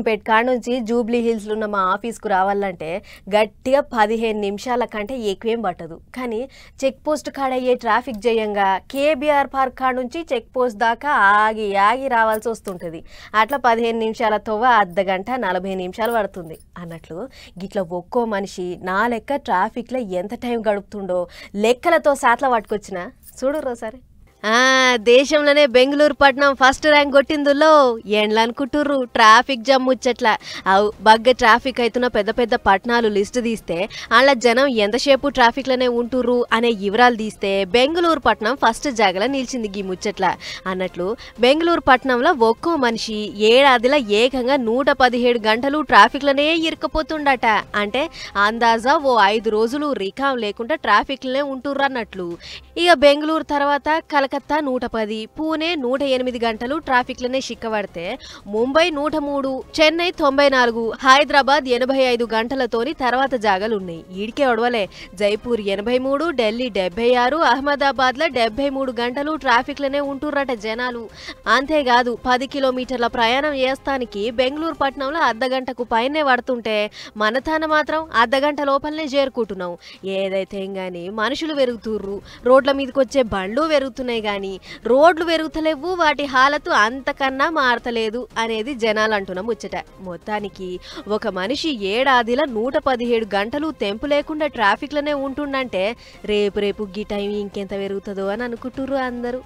పేట్ కాడ నుంచి Jubilee hills లో ఉన్న మా ఆఫీస్కు రావాలంటే గట్టిగా 15 నిమిషాల కంటే ఎక్కువేం పట్టదు. కానీ చెక్ పోస్ట్ కాడ అయ్యే ట్రాఫిక్ జయంగా కేబీఆర్ పార్క్ కాడ నుంచి చెక్ పోస్ట్ దాకా ఆగి ఆగి రావాల్సి వస్తుంటుంది. అట్లా 15 నిమిషాల తోవ అర్ధ గంట 40 నిమిషాలు పడుతుంది అన్నట్లు. గిట్లా ఒక్కో మనిషి నా లెక్క ట్రాఫిక్లో ఎంత టైం గడుపుతుండో లెక్కలతో సాట్ల పట్టుకొచ్చిన చూడు రోసారి. దేశంలోనే బెంగళూరు పట్టణం ఫస్ట్ ర్యాంక్ కొట్టిందులో ఏండ్లు అనుకుంటుర్రు ట్రాఫిక్ జామ్ ముచ్చట్ల. బగ్గ ట్రాఫిక్ అవుతున్న పెద్ద పెద్ద పట్టణాలు లిస్టు తీస్తే అలా జనం ఎంతసేపు ట్రాఫిక్లోనే ఉంటుర్రు అనే వివరాలు తీస్తే బెంగళూరు పట్టణం ఫస్ట్ జాగలో నిలిచింది గీ ముచ్చట్ల అన్నట్లు. బెంగళూరు పట్టణంలో ఒక్కో మనిషి ఏడాదిలో ఏకంగా 117 గంటలు ట్రాఫిక్లోనే ఇరుకపోతుండట. అంటే అందాజా ఓ 5 రోజులు రికాం లేకుండా ట్రాఫిక్లోనే ఉంటుర్రు అన్నట్లు. ఇక బెంగళూరు తర్వాత కలకత్తా 110, పూణే 108 గంటలు ట్రాఫిక్లోనే చిక్కబడితే ముంబై 103, చెన్నై 94, హైదరాబాద్ 85 గంటలతోని తర్వాత జాగాలున్నాయి. ఈడికే ఒడవలే జైపూర్ 83, ఢిల్లీ 76, అహ్మదాబాద్లో 73 గంటలు ట్రాఫిక్లోనే ఉంటుర్రట జనాలు. అంతేకాదు 10 కిలోమీటర్ల ప్రయాణం చేస్తానికి బెంగళూరు పట్టణంలో అర్ధగంటకు పైనే పడుతుంటే మన తాన మాత్రం అర్ధగంట లోపలనే చేరుకుంటున్నాం. ఏదైతే గాని మనుషులు పెరుగుతుర్రు, రోడ్ల మీదకి వచ్చే బండ్లు పెరుగుతున్నాయి గాని రోడ్లు పెరుగుతలేవు, వాటి హాలతు అంతకన్నా మారతలేదు అనేది జనాలు అంటున్న ముచ్చట. మొత్తానికి ఒక మనిషి ఏడాదిలో 117 గంటలు తెంపు లేకుండా ట్రాఫిక్లోనే ఉంటుండంటే రేపు గీ టైం ఇంకెంత పెరుగుతుందో అని అనుకుంటుర్రు అందరూ.